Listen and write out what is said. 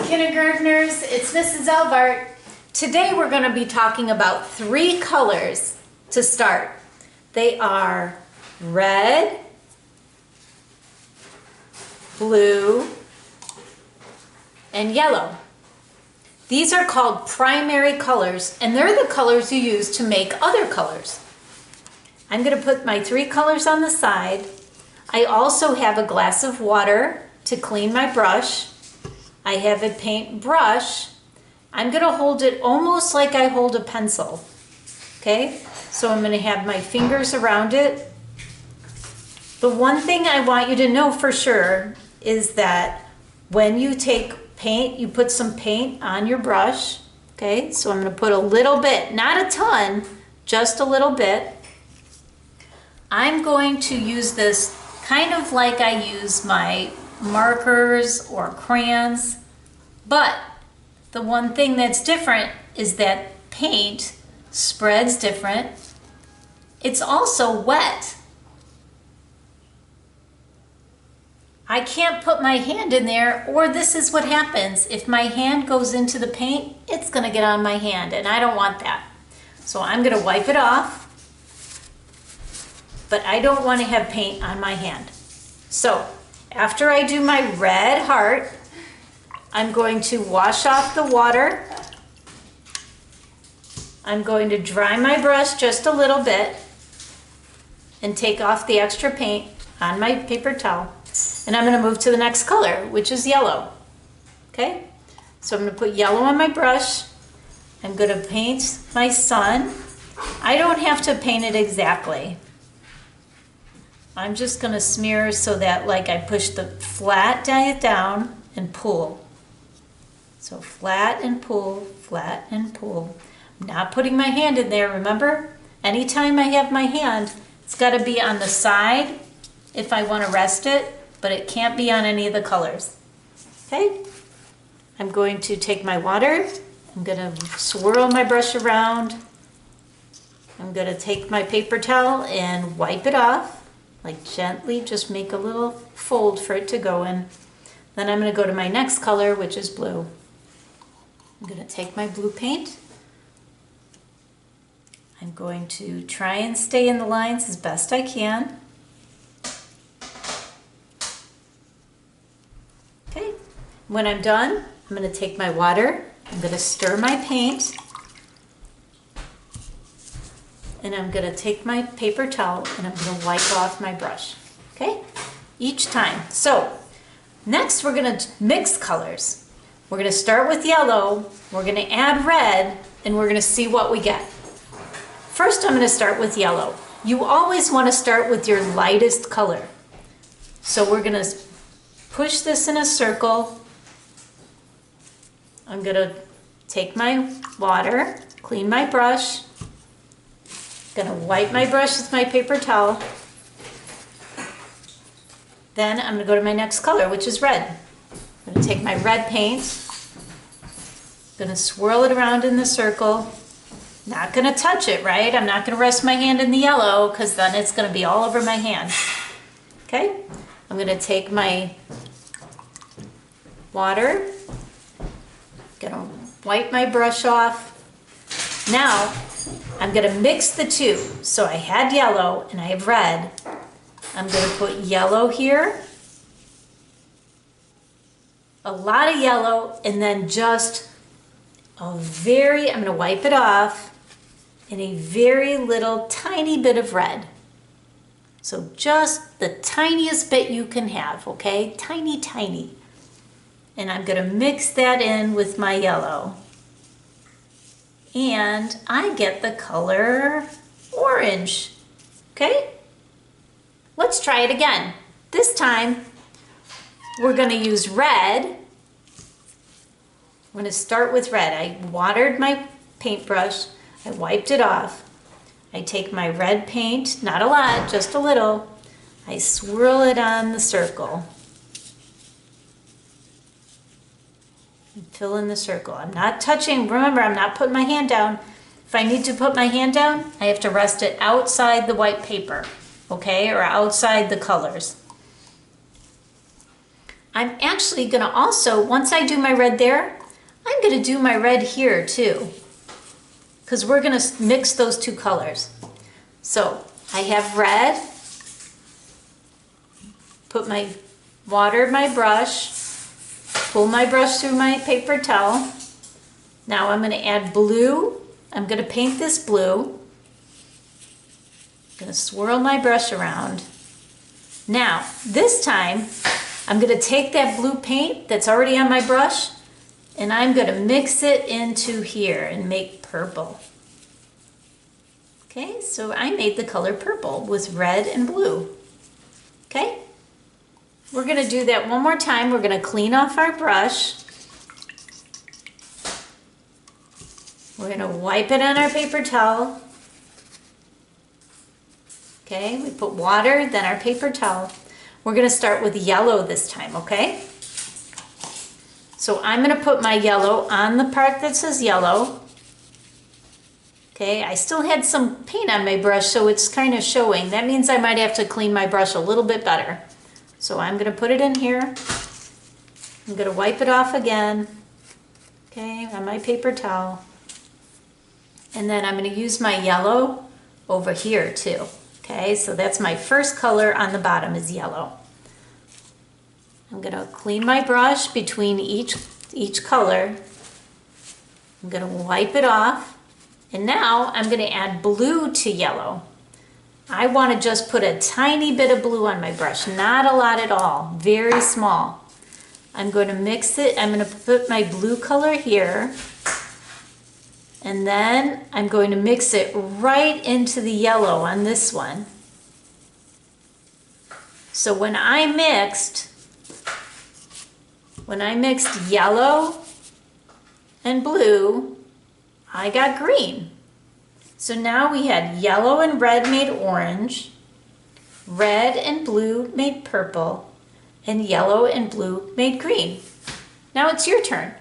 kindergartners, it's Mrs. Elbart. Today we're going to be talking about 3 colors to start. They are red, blue, and yellow. These are called primary colors, and they're the colors you use to make other colors. I'm going to put my 3 colors on the side. I also have a glass of water to clean my brush. I have a paint brush. I'm going to hold it almost like I hold a pencil. Okay, so I'm going to have my fingers around it. The one thing I want you to know for sure is that when you take paint, you put some paint on your brush. Okay, so I'm going to put a little bit, not a ton, just a little bit. I'm going to use this kind of like I use my markers or crayons, but the one thing that's different is that paint spreads different. It's also wet. I can't put my hand in there, or this is what happens. If my hand goes into the paint, it's gonna get on my hand, and I don't want that. So I'm gonna wipe it off, but I don't want to have paint on my hand. So after I do my red heart, I'm going to wash off the water. I'm going to dry my brush just a little bit and take off the extra paint on my paper towel. And I'm going to move to the next color, which is yellow. Okay? So I'm going to put yellow on my brush. I'm going to paint my sun. I don't have to paint it exactly. I'm just going to smear so that like I push the flat down and pull. So flat and pull, flat and pull. I'm not putting my hand in there, remember? Anytime I have my hand, it's got to be on the side if I want to rest it, but it can't be on any of the colors. Okay? I'm going to take my water. I'm going to swirl my brush around. I'm going to take my paper towel and wipe it off. Like gently, just make a little fold for it to go in. Then I'm going to go to my next color, which is blue. I'm going to take my blue paint. I'm going to try and stay in the lines as best I can. Okay, when I'm done, I'm going to take my water. I'm going to stir my paint. And I'm going to take my paper towel and I'm going to wipe off my brush, okay? Each time. So next we're going to mix colors. We're going to start with yellow, we're going to add red, and we're going to see what we get. First I'm going to start with yellow. You always want to start with your lightest color. So we're going to push this in a circle. I'm going to take my water, clean my brush. Gonna wipe my brush with my paper towel. Then I'm gonna go to my next color, which is red. I'm gonna take my red paint, gonna swirl it around in the circle. Not gonna touch it, right? I'm not gonna rest my hand in the yellow because then it's gonna be all over my hand. Okay? I'm gonna take my water, gonna wipe my brush off. Now, I'm going to mix the two. So I had yellow and I have red. I'm going to put yellow here, a lot of yellow, and then just I'm going to wipe it off, and a very little tiny bit of red. So just the tiniest bit you can have, okay? Tiny, tiny. And I'm going to mix that in with my yellow. And I get the color orange, okay? Let's try it again. This time, we're gonna use red. I'm gonna start with red. I watered my paintbrush, I wiped it off. I take my red paint, not a lot, just a little. I swirl it on the circle. Fill in the circle. I'm not touching, remember, I'm not putting my hand down. If I need to put my hand down, I have to rest it outside the white paper, okay, or outside the colors. I'm actually gonna also, once I do my red there, I'm gonna do my red here too, because we're gonna mix those two colors. So I have red, put my water in my brush, pull my brush through my paper towel. Now I'm gonna add blue. I'm gonna paint this blue. I'm gonna swirl my brush around. Now, this time, I'm gonna take that blue paint that's already on my brush and I'm gonna mix it into here and make purple. Okay, so I made the color purple with red and blue. Okay, we're gonna do that one more time. We're gonna clean off our brush. We're gonna wipe it on our paper towel. Okay, we put water, then our paper towel. We're gonna start with yellow this time, okay? So I'm gonna put my yellow on the part that says yellow. Okay, I still had some paint on my brush, so it's kind of showing. That means I might have to clean my brush a little bit better. So I'm gonna put it in here. I'm gonna wipe it off again, okay, on my paper towel. And then I'm gonna use my yellow over here too. Okay, so that's my first color on the bottom is yellow. I'm gonna clean my brush between each color. I'm gonna wipe it off. And now I'm gonna add blue to yellow. I wanna just put a tiny bit of blue on my brush, not a lot at all, very small. I'm going to mix it, I'm gonna put my blue color here. And then I'm going to mix it right into the yellow on this one. So when I mixed yellow and blue, I got green. So now we had yellow and red made orange, red and blue made purple, and yellow and blue made green. Now it's your turn.